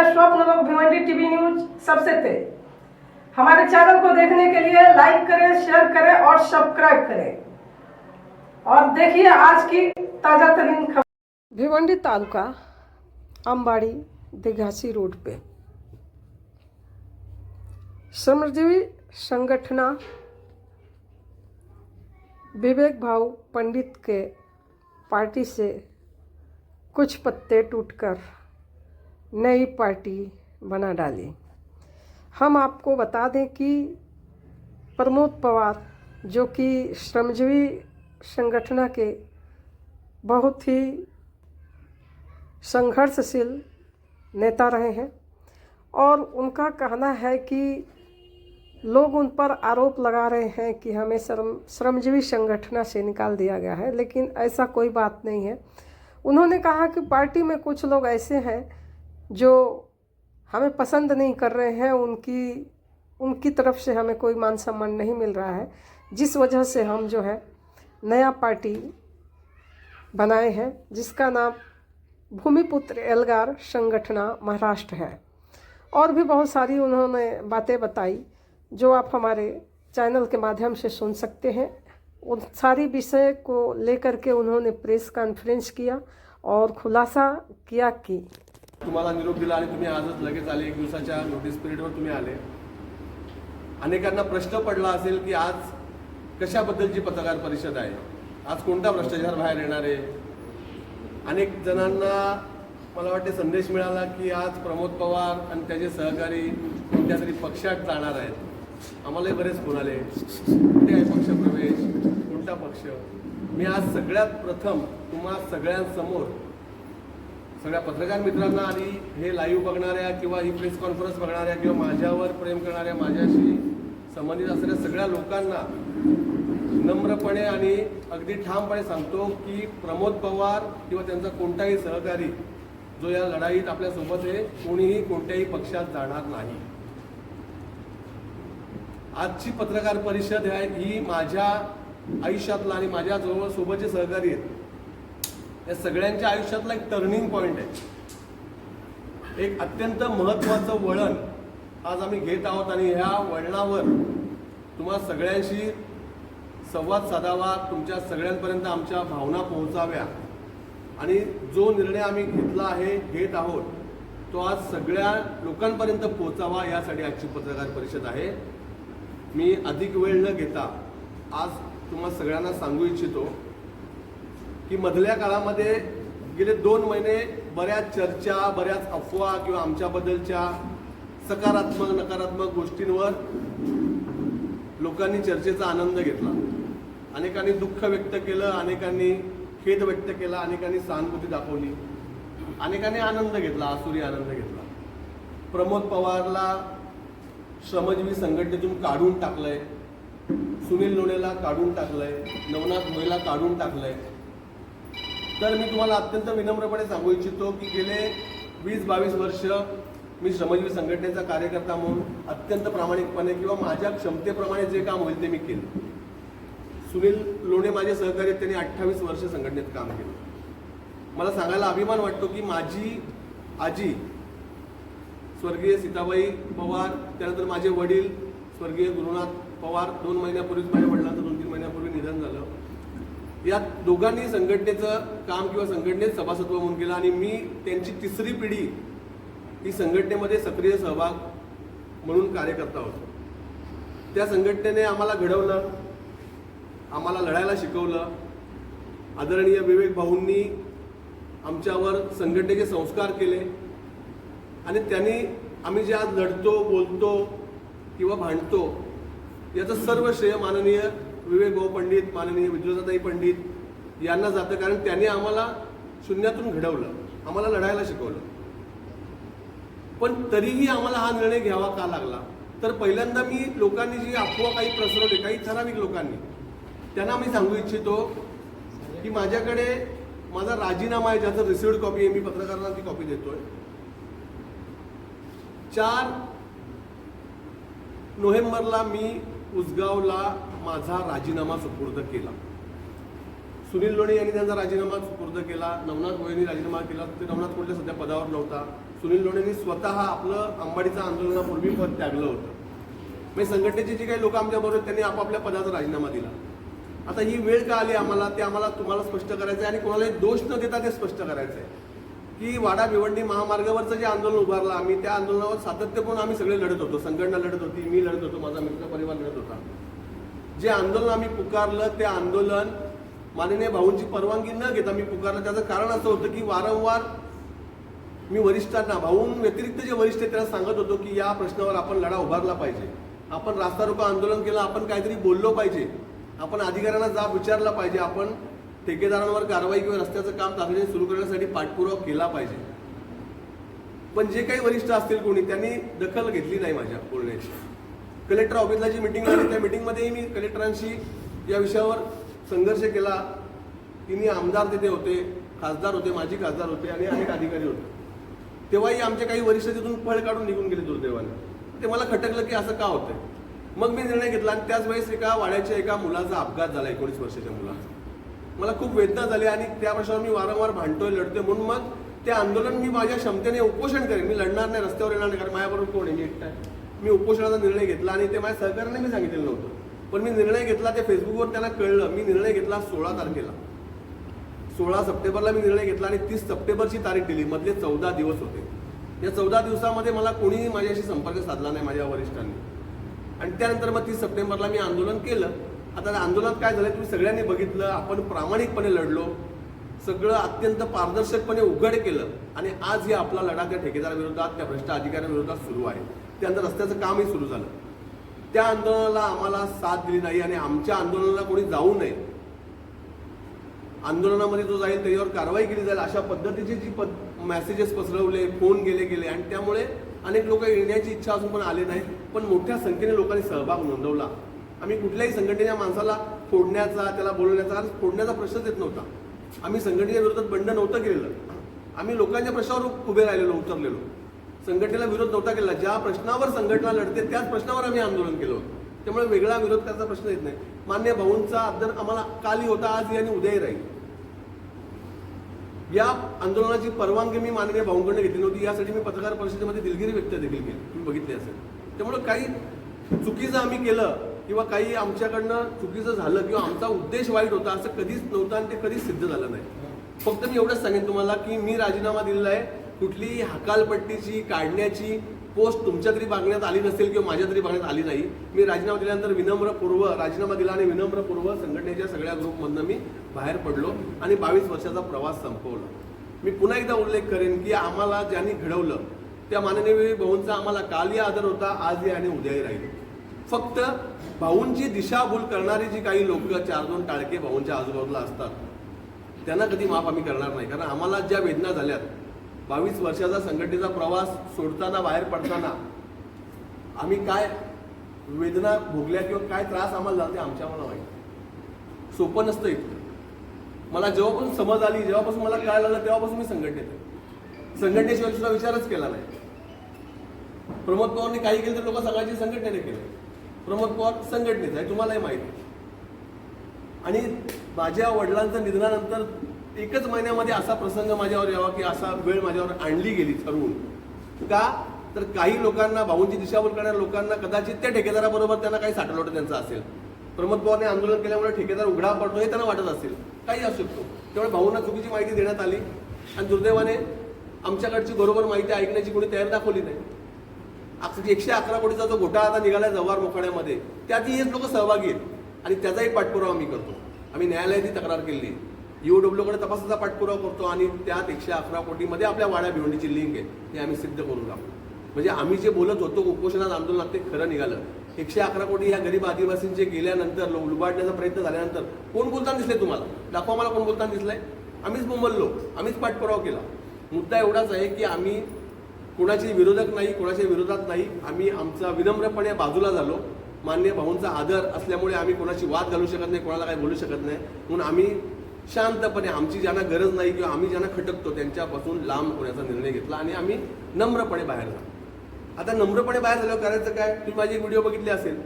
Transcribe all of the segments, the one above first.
स्वप्न लोग Bhiwandi TV news सबसे तेज। हमारे चैनल को देखने के लिए लाइक करें, शेयर करें और सब्सक्राइब करें और देखिए आज की ताजा तरीन खबर। भिवंडी तालुका अंबाड़ी दिघासी रोड पे श्रमजीवी संगठना विवेक भाऊ पंडित के पार्टी से कुछ पत्ते टूटकर नई पार्टी बना डाली। हम आपको बता दें कि प्रमोद पवार जो कि श्रमजीवी संगठना के बहुत ही संघर्षशील नेता रहे हैं और उनका कहना है कि लोग उन पर आरोप लगा रहे हैं कि हमें श्रमजीवी संगठना से निकाल दिया गया है, लेकिन ऐसा कोई बात नहीं है। उन्होंने कहा कि पार्टी में कुछ लोग ऐसे हैं जो हमें पसंद नहीं कर रहे हैं, उनकी तरफ से हमें कोई मान सम्मान नहीं मिल रहा है, जिस वजह से हम जो है नया पार्टी बनाए हैं जिसका नाम भूमिपुत्र एल्गार संगठना महाराष्ट्र है। और भी बहुत सारी उन्होंने बातें बताई जो आप हमारे चैनल के माध्यम से सुन सकते हैं। उन सारी विषय को लेकर के उन्होंने प्रेस कॉन्फ्रेंस किया और खुलासा किया कि तुम्हाला निरोप दिला आणि तुम्ही आजच लगेच आले, 1 दिवसाच्या नोटीस पिरियडवर तुम्ही आले। अनेकांना प्रश्न पडला असेल की आज कशाबद्दलची पत्रकार परिषद आहे, आज कोणता भ्रष्टाचार बाहेर येणार आहे। अनेक जणांना मला वाटते संदेश मिळाला की आज प्रमोद पवार आणि त्याचे सहकारी कोणत्या तरी पक्षात जाणार आहेत। आम्हालाही बरेच फोन आले, कुठे आहे पक्षप्रवेश, कोणता पक्ष। मी आज सगळ्यात प्रथम तुम्हा सगळ्यांसमोर सगळ्या पत्रकार मित्रांना आणि हे लाईव्ह बघणाऱ्या किंवा ही प्रेस कॉन्फरन्स बघणाऱ्या किंवा माझ्यावर प्रेम करणाऱ्या माझ्याशी संबंधित असलेल्या सगळ्या लोकांना नम्रपणे आणि अगदी ठामपणे सांगतो की प्रमोद पवार किंवा त्यांचा कोणताही सहकारी जो या लढाईत आपल्यासोबत आहे, कोणीही कोणत्याही पक्षात जाणार नाही। आजची पत्रकार परिषद ही माझ्या आयुष्यातला आणि माझ्या जवळ सोबतचे सहकारी आहेत या सगळ्यांच्या आयुष्यातला एक टर्निंग पॉइंट आहे, एक अत्यंत महत्त्वाचं वळण आज आम्ही घेत आहोत आणि ह्या वळणावर तुम्हा सगळ्यांशी संवाद साधावा, तुमच्या सगळ्यांपर्यंत आमच्या भावना पोहोचाव्या आणि जो निर्णय आम्ही घेतला आहे, घेत आहोत, तो आज सगळ्या लोकांपर्यंत पोहोचावा यासाठी आजची पत्रकार परिषद आहे। मी अधिक वेळ न घेता आज तुम्हा सगळ्यांना सांगू इच्छितो की मधल्या काळामध्ये गेले 2 महिने बऱ्याच चर्चा, बऱ्याच अफवा किंवा आमच्याबद्दलच्या सकारात्मक नकारात्मक गोष्टींवर लोकांनी चर्चेचा आनंद घेतला। अनेकांनी दुःख व्यक्त केलं, अनेकांनी खेद व्यक्त केला, अनेकांनी सहानुभूती दाखवली, अनेकांनी आनंद घेतला, आसुरी आनंद घेतला। प्रमोद पवारला श्रमजीवी संघटनेतून काढून टाकलंय, सुनील लोणेला काढून टाकलंय, नवनाथ मोरेला काढून टाकलंय। तर मी तुम्हाला अत्यंत विनम्रपणे सांगू इच्छितो की गेले 20-22 वर्ष मी श्रमजीवी संघटनेचा कार्यकर्ता म्हणून अत्यंत प्रामाणिकपणे किंवा माझ्या क्षमतेप्रमाणे जे काम होईल ते मी केलं। सुनील लोणे माझे सहकारी, त्यांनी 28 वर्ष संघटनेत काम केलं। मला सांगायला अभिमान वाटतो की माझी आजी स्वर्गीय सीताबाई पवार, त्यानंतर माझे वडील स्वर्गीय गुरुनाथ पवार, 2 महिन्यापूर्वीच माझ्या वडिलांचं 2-3 महिन्यापूर्वी निधन झालं। या दोघांनी संघटनेचं काम किंवा संघटनेत सभासत्व म्हणून केलं आणि मी त्यांची 3री पिढी ही संघटनेमध्ये सक्रिय सहभाग म्हणून कार्यकर्ता होतो। त्या संघटनेने आम्हाला घडवलं, आम्हाला लढायला शिकवलं। आदरणीय विवेक भाऊंनी आमच्यावर संघटनेचे संस्कार केले आणि त्यांनी आम्ही जे आज लढतो, बोलतो किंवा भांडतो याचं सर्व श्रेय माननीय विवेक भाऊ पंडित, माननीय विद्युताताई पंडित यांना जातं, कारण त्यांनी आम्हाला शून्यातून घडवलं, आम्हाला लढायला शिकवलं। पण तरीही आम्हाला हा निर्णय घ्यावा का लागला, तर पहिल्यांदा मी लोकांनी जी अफवा काही पसरवली, काही ठराविक लोकांनी, त्यांना मी सांगू इच्छितो की माझ्याकडे माझा राजीनामा आहे ज्याचं रिसिव्ड कॉपी आहे, मी पत्रकारांना ती कॉपी देतोय। 4 नोव्हेंबरला मी उसगावला माझा राजीनामा सुपूर्द केला। सुनील लोणे यांनी त्यांचा राजीनामा सुपूर्द केला, नवनाथ मोरेंनी राजीनामा केला। ते नवनाथ कोल्हे सध्या पदावर नव्हता, सुनील लोणेंनी स्वतः आपलं अंबाडीचं आंदोलनापूर्वी पद त्यागलं होतं. म्हणजे संघटनेचे जे काही लोक आमच्याबरोबर आहेत त्यांनी आपापल्या पदाचा राजीनामा दिला. आता ही वेळ का आली आम्हाला ते आम्हाला तुम्हाला स्पष्ट करायचं आहे आणि कोणालाही दोष न देता ते स्पष्ट करायचं आहे की वाडा भिवंडी महामार्गावरचं जे आंदोलन उभारलं आम्ही, त्या आंदोलनावर सातत्यपूर्ण आम्ही सगळे लढत होतो. संघटना लढत होती, मी लढत होतो, माझा मित्र परिवार लढत होता. जे आंदोलन आम्ही पुकारलं ते आंदोलन माननीय भाऊंची परवानगी न घेता मी पुकारलं. त्याचं कारण असं होतं की वारंवार मी वरिष्ठांना, भाऊं व्यतिरिक्त जे वरिष्ठ आहेत त्यांना सांगत होतो की या प्रश्नावर आपण लढा उभारला पाहिजे, आपण रास्ता रोको आंदोलन केलं, आपण काहीतरी बोललो पाहिजे, आपण अधिकाऱ्यांना जाब विचारला पाहिजे, आपण ठेकेदारांवर कारवाई किंवा रस्त्याचं काम तातडीने सुरू करण्यासाठी पाठपुरावा केला पाहिजे. पण जे काही वरिष्ठ असतील कोणी त्यांनी दखल घेतली नाही माझ्या बोलण्याची. कलेक्टर ऑफिसला जी मिटिंग झाली त्या मिटिंगमध्येही मी कलेक्टरांशी या विषयावर संघर्ष केला. तिन्ही आमदार तिथे होते, खासदार होते, माजी खासदार होते आणि अनेक अधिकारी होते. तेव्हाही आमचे काही वरिष्ठ तिथून पळ काढून निघून गेले दुर्दैवाने. ते मला खटकलं की असं का होतंय. मग मी निर्णय घेतला आणि त्याच वेळेस एका वाड्याच्या एका मुलाचा अपघात झाला, 19 वर्षाच्या मुलाचा. मला खूप वेदना झाली आणि त्या प्रश्नावर मी वारंवार भांडतोय, लढतोय. म्हणून मग ते आंदोलन मी माझ्या क्षमतेने उपोषण करेन, मी लढणार नाही, रस्त्यावर येणार नाही, कारण माझ्याबरोबर कोण आहे, मी एकटा आहे. मी उपोषणाचा निर्णय घेतला आणि ते माझ्या सहकार्याने मी सांगितलेलं नव्हतं, पण मी निर्णय घेतला. ते फेसबुकवर त्यांना कळलं. मी निर्णय घेतला 16 तारखेला, 16 सप्टेंबरला मी निर्णय घेतला आणि 30 सप्टेंबरची तारीख दिली. मधले 14 दिवस होते. या 14 दिवसामध्ये मला कोणीही माझ्याशी संपर्क साधला नाही माझ्या वरिष्ठांनी. आणि त्यानंतर मग 30 सप्टेंबरला मी आंदोलन केलं. आता आंदोलनात काय झालं तुम्ही सगळ्यांनी बघितलं. आपण प्रामाणिकपणे लढलो, सगळं अत्यंत पारदर्शकपणे उघड केलं आणि आज हे आपला लढा त्या ठेकेदाराविरोधात, त्या भ्रष्ट अधिकाऱ्यांविरोधात सुरू आहे. त्यानंतर रस्त्याचं कामही सुरू झालं. त्या आंदोलनाला आम्हाला साथ दिली नाही आणि आमच्या आंदोलनाला कोणी जाऊ नये, आंदोलनामध्ये जो जाईल त्याच्यावर कारवाई केली जाईल अशा पद्धतीचे जी मेसेजेस पसरवले, फोन गेले आणि त्यामुळे अनेक लोक येण्याची इच्छा असून पण आले नाहीत. पण मोठ्या संख्येने लोकांनी सहभाग नोंदवला. आम्ही कुठल्याही संघटनेच्या माणसाला फोडण्याचा, त्याला बोलवण्याचा, फोडण्याचा प्रश्नच येत नव्हता. आम्ही संघटनेच्या विरोधात बंड नव्हतं केलेलं. आम्ही लोकांच्या प्रश्नावर उभे राहिलेलो, उतरलेलो. संघटनेला विरोध नव्हता केला. ज्या प्रश्नावर संघटना लढते त्याच प्रश्नावर आम्ही आंदोलन केलं होतं. त्यामुळे वेगळा विरोध करायचा प्रश्न येत नाही. मान्य भाऊंचा आदर आम्हाला कालही होता, आजही आणि उद्याही राहील. या आंदोलनाची परवानगी मी माननीय भाऊंकडून घेतली नव्हती. यासाठी मी पत्रकार परिषदेमध्ये दिलगिरी व्यक्त देखील केली, तुम्ही बघितली असेल. त्यामुळे काही चुकीचं आम्ही केलं किंवा काही आमच्याकडनं चुकीचं झालं किंवा आमचा उद्देश वाईट होता असं कधीच नव्हतं आणि ते कधीच सिद्ध झालं नाही. फक्त मी एवढंच सांगेन तुम्हाला की मी राजीनामा दिलेला आहे. कुठलीही हकालपट्टीची, काढण्याची पोस्ट तुमच्या तरी बघण्यात आली नसेल किंवा माझ्या तरी बघण्यात आली नाही. मी राजीनामा दिल्यानंतर विनम्रपूर्व राजीनामा दिला आणि विनम्रपूर्व संघटनेच्या सगळ्या ग्रुपमधनं मी बाहेर पडलो आणि 22 वर्षाचा प्रवास संपवला. मी पुन्हा एकदा उल्लेख करेन की आम्हाला ज्यांनी घडवलं त्या माननीय भाऊंचा आम्हाला कालही आदर होता, आजही आणि उद्याही राहील. फक्त भाऊंची दिशाभूल करणारी जी काही लोक 4-2 टाळके भाऊंच्या आजूबाजूला असतात त्यांना कधी माफ आम्ही करणार नाही. कारण आम्हाला ज्या वेदना झाल्यात, 22 वर्षाचा संघटनेचा प्रवास सोडताना, बाहेर पडताना आम्ही काय वेदना भोगल्या किंवा काय त्रास आम्हाला झाला ते आम्हाला माहिती. सोपं नसतं इतकं. मला जेव्हापासून समज आली, जेव्हापासून मला काय लागलं तेव्हापासून मी संघटनेशिवाय सुद्धा विचारच केला नाही. प्रमोद पवारने काही केलं तर लोक सांगायचे संघटनेने केलं. प्रमोद पवार संघटनेचं आहे, तुम्हालाही माहिती. आणि माझ्या वडिलांच्या निधनानंतर 1च महिन्यामध्ये असा प्रसंग माझ्यावर यावा की असा वेळ माझ्यावर आणली गेली ठरवून. का तर काही लोकांना, भाऊंची दिशाभूल करणाऱ्या लोकांना कदाचित त्या ठेकेदाराबरोबर त्यांना काही साठवलं त्यांचं असेल. प्रमोद पवारने आंदोलन केल्यामुळे ठेकेदार उघडा पडतो हे त्यांना वाटत असेल, काही असू शकतो. त्यामुळे भाऊंना चुकीची माहिती देण्यात आली आणि दुर्दैवाने आमच्याकडची बरोबर माहिती ऐकण्याची कोणी तयारी दाखवली नाही. 111 कोटीचा जो घोटाळा आता निघाला जव्हार मोखाड्यामध्ये, त्यातही हेच लोक सहभागी आहेत आणि त्याचाही पाठपुरावा आम्ही करतो. आम्ही न्यायालयातही तक्रार केली, UOWकडे तपासाचा पाठपुरावा करतो आणि त्यात 111 कोटीमध्ये आपल्या वाड्या भिवंडीची लिंक आहे हे आम्ही सिद्ध करून दाखवतो. म्हणजे आम्ही जे बोलत होतो उपोषणात, आंदोलनात ते खरं निघालं. 111 कोटी ह्या गरीब आदिवासींचे गेल्यानंतर, लुबाडण्याचा प्रयत्न झाल्यानंतर कोण बोलताना दिसले तुम्हाला? दाखवा मला कोण बोलताना दिसलंय. आम्हीच बोंबललो, आम्हीच पाठपुरावा केला. मुद्दा एवढाच आहे की आम्ही कोणाचे विरोधक नाही, कोणाच्या विरोधात नाही. आम्ही आमचा विनम्रपणे बाजूला झालो. मान्य भाऊंचा आदर असल्यामुळे आम्ही कोणाची वाद घालू शकत नाही, कोणाला काही बोलू शकत नाही. म्हणून आम्ही शांतपणे आमची ज्यांना गरज नाही किंवा आम्ही ज्यांना खटकतो त्यांच्यापासून लांब होण्याचा निर्णय घेतला आणि आम्ही नम्रपणे बाहेर झालो. आता नम्रपणे बाहेर झाल्यावर करायचं काय? तुम्ही माझी एक व्हिडिओ बघितली असेल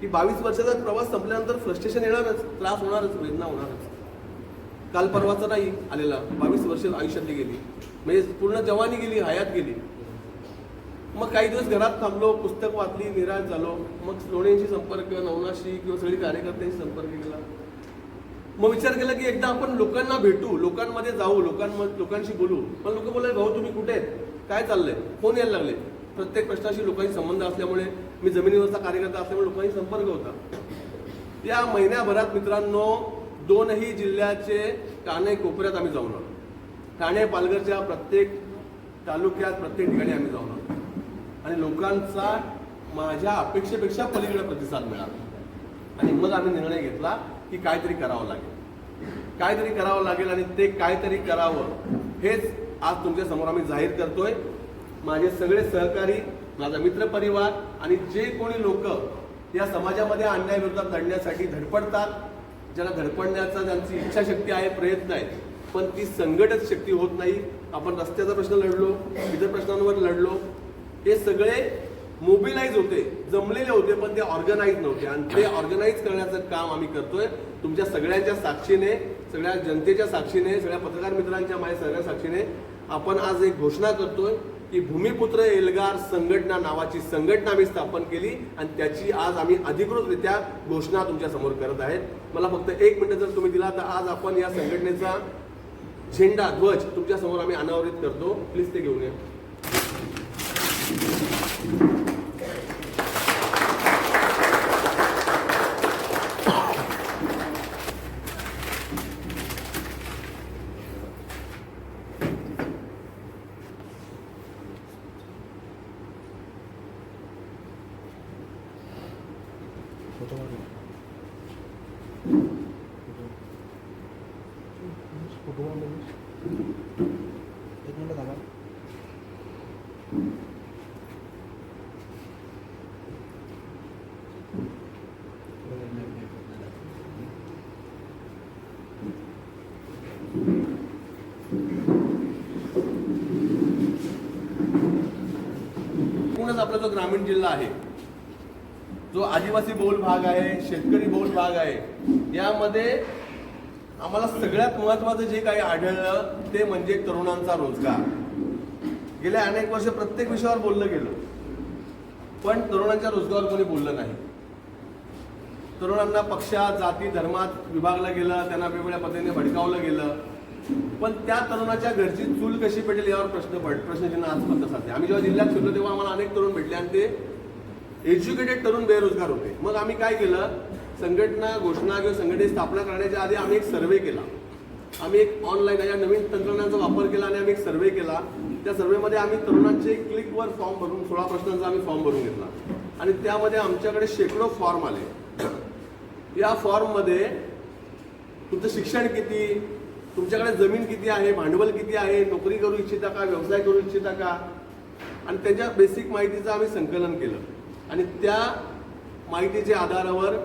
की 22 वर्षाचा प्रवास संपल्यानंतर फ्रस्ट्रेशन येणारच, त्रास होणारच, वेदना होणारच. काल परवाचा नाही आलेला, 22 वर्ष आयुष्यातली गेली. म्हणजे पूर्ण जवानी गेली, हयात गेली. मग काही दिवस घरात थांबलो, पुस्तक वाचली, निराश झालो. मग लोणींशी संपर्क, नवनाशी किंवा सगळी कार्यकर्त्यांशी संपर्क केला. मग विचार केला की एकदा आपण लोकांना भेटू, लोकांमध्ये जाऊ, लोकांशी बोलू. पण लोक बोलले, भाऊ तुम्ही कुठे आहेत, काय चाललंय, फोन यायला लागले. प्रत्येक प्रश्नाशी लोकांशी संबंध असल्यामुळे, मी जमिनीवरचा कार्यकर्ता असल्यामुळे लोकांशी संपर्क होता. या महिन्याभरात मित्रांनो 2ही जिल्ह्याचे काने कोपऱ्यात आम्ही जाऊन आलो. ठाणे पालघरच्या प्रत्येक तालुक्यात, प्रत्येक ठिकाणी आम्ही जाऊन आलो आणि लोकांचा माझ्या अपेक्षेपेक्षा पलीकडे प्रतिसाद मिळाला. आणि मग आम्ही निर्णय घेतला की काहीतरी करावं लागेल आणि ते काहीतरी करावं हेच आज तुमच्या समोर आम्ही जाहीर करतोय. माझे सगळे सहकारी, माझा मित्रपरिवार आणि जे कोणी लोक या समाजामध्ये अन्यायाविरोधात लढण्यासाठी धडपडतात, ज्यांना धडपडण्याचा ज्यांची इच्छाशक्ती आहे, प्रयत्न आहे, पण ती संघटित शक्ती होत नाही. आपण रस्त्याचा प्रश्न लढलो, इतर प्रश्नांवर लढलो, हे सगळे मोबिलाईज होते, जमलेले होते, पण ते ऑर्गनाईज नव्हते. आणि ते ऑर्गनाईज करण्याचं काम आम्ही करतोय तुमच्या सगळ्यांच्या साक्षीने, सगळ्या जनतेच्या साक्षीने, सगळ्या पत्रकार मित्रांच्या माझ्या सगळ्या साक्षीने. आपण आज एक घोषणा करतोय की भूमिपुत्र एल्गार संघटना नावाची संघटना आम्ही स्थापन केली आणि त्याची आज आम्ही अधिकृतरित्या घोषणा तुमच्या समोर करत आहेत. मला फक्त 1 मिनिट जर तुम्ही दिला तर आज आपण या संघटनेचा झेंडा, ध्वज तुमच्या समोर आम्ही अनावरित करतो. प्लीज ते घेऊन या. एकूणच आपला जो ग्रामीण जिल्हा आहे, जो आदिवासी बहुल भाग आहे, शेतकरी बहुल भाग आहे, यामध्ये आम्हाला सगळ्यात महत्त्वाचं जे काही आढळलं ते म्हणजे तरुणांचा रोजगार. गेल्या अनेक वर्ष प्रत्येक विषयावर बोललं गेलं, पण तरुणांच्या रोजगारावर कोणी बोललं नाही. तरुणांना पक्षात, जाती, धर्मात विभागलं गेलं, त्यांना वेगवेगळ्या पद्धतीने भडकावलं गेलं. पण त्या तरुणाच्या घरची चूल कशी पेटेल यावर प्रश्नचिन्ह आज पण तसाच आहे. आम्ही जेव्हा जिल्ह्यात फिरलो तेव्हा आम्हाला अनेक तरुण भेटले आणि ते एज्युकेटेड तरुण बेरोजगार होते. मग आम्ही काय केलं, संघटना घोषणा किंवा संघटनेची स्थापना करण्याच्या आधी आम्ही एक सर्व्हे केला. आम्ही एक ऑनलाईन या नवीन तंत्रज्ञानाचा वापर केला आणि आम्ही एक सर्व्हे केला. त्या सर्व्हेमध्ये आम्ही तरुणांचे क्लिकवर फॉर्म भरून 16 प्रश्नांचा आम्ही फॉर्म भरून घेतला आणि त्यामध्ये आमच्याकडे शेकडो फॉर्म आले. या फॉर्ममध्ये तुमचं शिक्षण किती, तुमच्याकडे जमीन किती आहे, भांडवल किती आहे, नोकरी करू इच्छिता का, व्यवसाय करू इच्छिता का, आणि त्याच्या बेसिक माहितीचं आम्ही संकलन केलं. आणि त्या माहितीच्या आधारावर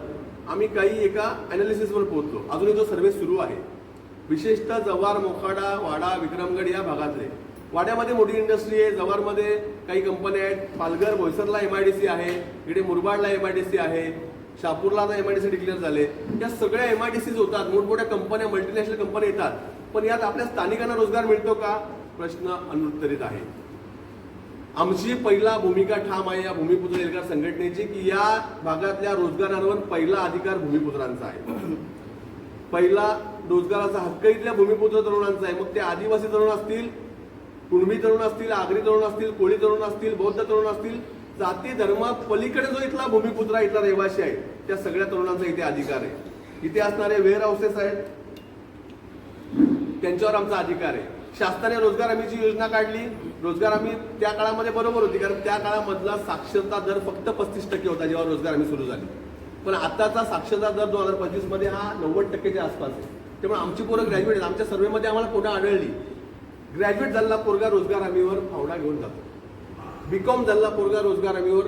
आम्ही काही एका ॲनालिसिसवर पोहोचलो. अजूनही तो सर्व्हे सुरू आहे. विशेषतः जव्हार, मोखाडा, वाडा, विक्रमगड या भागातले. वाड्यामध्ये मोठी इंडस्ट्री आहे, जव्हारमध्ये काही कंपन्या आहेत, पालघर, बोईसरला MIDC आहे, इकडे मुरबाडला MIDC आहे, शहापूरला आता MIDC डिक्लेअर झाले. या सगळ्या MIDCs होतात, मोठमोठ्या कंपन्या, मल्टीनॅशनल कंपन्या येतात. पण यात आपल्या स्थानिकांना रोजगार मिळतो का, प्रश्न अनुत्तरित आहे. आमची पहिला भूमिका ठाम आहे या भूमिपुत्र एल्गार संघटनेची की या भागातल्या रोजगारांवर पहिला अधिकार भूमिपुत्रांचा आहे. पहिला रोजगाराचा हक्क इथल्या भूमिपुत्र तरुणांचा आहे. मग ते आदिवासी तरुण असतील, कुणबी तरुण असतील, आगरी तरुण असतील, कोळी तरुण असतील, बौद्ध तरुण असतील, जाती धर्मा पलीकडे जो इथला भूमिपुत्र, इथला रहिवासी आहे, त्या सगळ्या तरुणांचा इथे अधिकार आहे. इथे असणारे वेअर हाऊसेस आहेत, त्यांच्यावर आमचा अधिकार आहे. शासनाने रोजगार हमीची योजना काढली. रोजगार हमी त्या काळामध्ये बरोबर होती, कारण त्या काळामधला साक्षरता दर फक्त 35% होता जेव्हा रोजगार हमी सुरू झाली. पण आताचा साक्षरता दर 2025 मध्ये हा 90%च्या आसपास आहे. त्यामुळे आमची पोरं ग्रॅज्युएट आहेत. आमच्या सर्व्हेमध्ये आम्हाला पुन्हा आढळली, ग्रॅज्युएट झालेला पोरगा रोजगार हमीवर फावडा घेऊन जातो, BCom झालेला पोरगा रोजगार हमीवर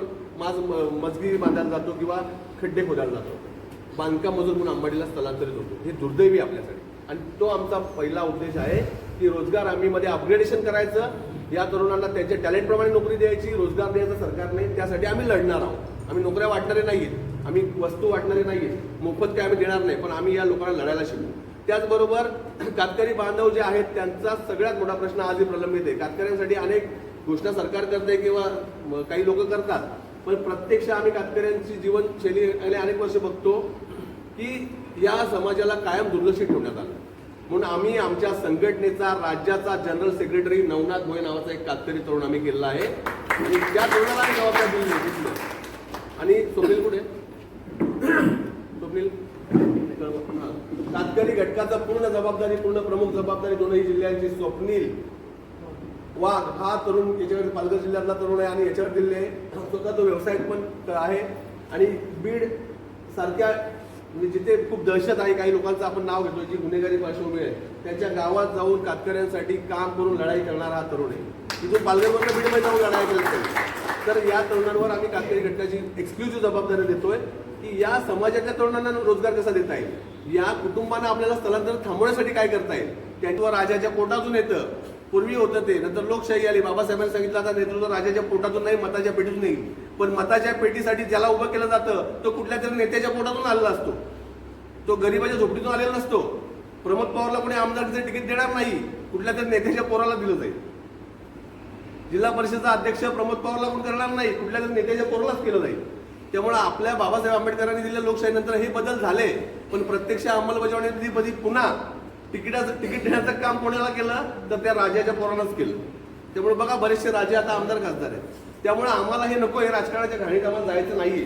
मजगिरी बांधायला जातो किंवा खड्डे खोदायला जातो, बांधकाम मजूर म्हणून अंबाडीला स्थलांतरित होतो. हे दुर्दैवी आपल्यासाठी. आणि तो आमचा पहिला उद्देश आहे की रोजगार हमीमध्ये अपग्रेडेशन करायचं, या तरुणांना त्यांच्या टॅलेंटप्रमाणे नोकरी द्यायची, रोजगार द्यायचा सरकारने. त्यासाठी आम्ही लढणार आहोत. आम्ही नोकऱ्या वाटणारे नाहीत, आम्ही वस्तू वाटणारे नाहीत, मोफत काय आम्ही देणार नाही, पण आम्ही या लोकांना लढायला शिकू. त्याचबरोबर कातकरी बांधव जे आहेत त्यांचा सगळ्यात मोठा प्रश्न आजही प्रलंबित आहे. कातकऱ्यांसाठी अनेक घोषणा सरकार करते किंवा काही लोक करतात, पण प्रत्यक्ष आम्ही कातकऱ्यांची जीवनशैली गेले अनेक वर्ष बघतो की या समाजाला कायम दुर्लक्षित ठेवण्यात आलं. म्हणून आम्ही आमच्या संघटनेचा राज्याचा जनरल सेक्रेटरी नवनाथ भोये नावाचा एक कातकरी तरुण आम्ही केलेला आहे आणि त्या तरुणाला आम्ही जबाबदारी दिली. आणि स्वप्नील कुठे? स्वप्नील कातकरी घटकाचा पूर्ण जबाबदारी, पूर्ण प्रमुख जबाबदारी दोनही जिल्ह्यांची स्वप्नील वाघ हा तरुण याच्याकडे पालघर जिल्ह्यातला तरुण आहे आणि याच्यावर दिले स्वतः तो व्यवसाय पण आहे. आणि बीड सारख्या जिथे खूप दहशत आहे, काही लोकांचं आपण नाव घेतो जी गुन्हेगारी पार्श्वभूमी आहे, त्यांच्या गावात जाऊन कातकऱ्यांसाठी काम करून लढाई करणारा हा तरुण आहे. तिथून पालघरवरनं बीडमध्ये जाऊन लढाई करत. तर या तरुणांवर आम्ही कातकरी घटकाची एक्सक्लुझिव्ह जबाबदारी देतोय की या समाजाच्या तरुणांना रोजगार कसा देता येईल, या कुटुंबांना आपल्याला स्थलांतर थांबवण्यासाठी काय करता येईल. त्यांच्यावर राजाच्या पोटातून येतं. पूर्वी होतं ते, नंतर लोकशाही आली. बाबासाहेबांनी सांगितलं आता नेतृत्व राजाच्या पोटातून नाही, मताच्या पेटीतून येईल. पण मताच्या पेटीसाठी ज्याला उभं केलं जातं तो कुठल्या तरी नेत्याच्या पोटातून आलेला असतो, तो गरीबाच्या झोपडीतून आलेला नसतो. प्रमोद पवारला कोणी आमदारचं तिकीट देणार नाही, कुठल्या तरी नेत्याच्या पोराला दिलं जाईल. जिल्हा परिषदेचा अध्यक्ष प्रमोद पवारला कोण करणार नाही, कुठल्या तरी नेत्याच्या पोरालाच केलं जाईल. त्यामुळे आपल्या बाबासाहेब आंबेडकरांनी दिलेल्या लोकशाहीनंतर हे बदल झाले, पण प्रत्यक्ष अंमलबजावणीमध्ये पुन्हा तिकीट देण्याचं काम कोणाला केलं तर त्या राजाच्या पोरानंच केलं. त्यामुळे बघा बरेचसे राजे आता आमदार खासदार आहेत. त्यामुळे आम्हाला हे नको, हे राजकारणाच्या घाणीत आम्हाला जायचं नाहीये.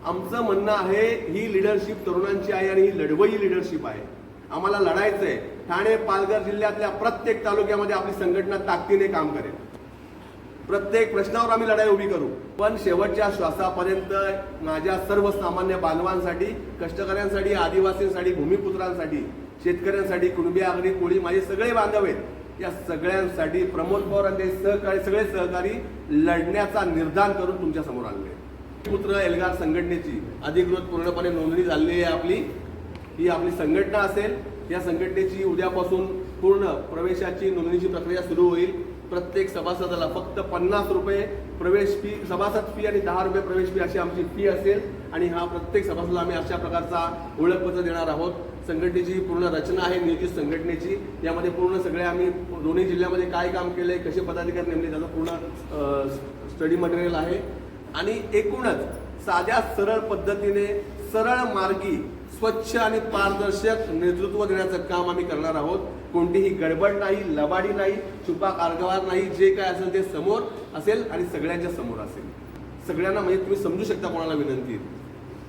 आमचं म्हणणं आहे ही लिडरशिप तरुणांची आहे आणि ही लढवई लिडरशिप आहे. आम्हाला लढायचंय. ठाणे पालघर जिल्ह्यातल्या प्रत्येक तालुक्यामध्ये आपली संघटना ताकदीने काम करेल. प्रत्येक प्रश्नावर आम्ही लढाई उभी करू, पण शेवटच्या श्वासापर्यंत माझ्या सर्वसामान्य बांधवांसाठी, कष्टकऱ्यांसाठी, आदिवासींसाठी, भूमिपुत्रांसाठी, शेतकऱ्यांसाठी, कुणबी आगरी कोळी माझे सगळे बांधव आहेत, या सगळ्यांसाठी प्रमोद पवार आणि सगळे सहकारी लढण्याचा निर्धार करून तुमच्या समोर आले. पुत्र एल्गार संघटनेची अधिकृत पूर्णपणे नोंदणी झालेली आहे आपली. ही आपली संघटना असेल. या संघटनेची उद्यापासून पूर्ण प्रवेशाची नोंदणीची प्रक्रिया सुरू होईल. प्रत्येक सभासदाला फक्त 50 रुपये प्रवेश फी, सभासद फी आणि 10 रुपये प्रवेश फी अशी आमची फी असेल. आणि हा प्रत्येक सभासदाला आम्ही अशा प्रकारचा ओळखपत्र देणार आहोत. संघटनेची पूर्ण रचना आहे नियोजित संघटनेची. यामध्ये पूर्ण सगळे आम्ही दोन्ही जिल्ह्यामध्ये काय काम केलंय, कसे पदाधिकारी नेमले, त्याचं पूर्ण स्टडी मटेरियल आहे. आणि एकूणच साध्या सरळ पद्धतीने, सरळ मार्गी, स्वच्छ आणि पारदर्शक नेतृत्व देण्याचं काम आम्ही करणार आहोत. कोणतीही गडबड नाही, लबाडी नाही, छुपा कारभार नाही. जे काय असेल ते समोर असेल आणि सगळ्यांच्या समोर असेल. सगळ्यांना म्हणजे तुम्ही समजू शकता कोणाला विनंती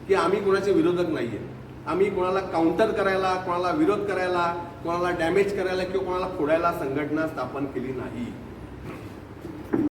की आम्ही कोणाचे विरोधक नाहीये. आम्ही कोणाला काउंटर करायला, कोणाला विरोध करायला, कोणाला डॅमेज करायला किंवा कोणाला फोडायला संघटना स्थापन केली नाही.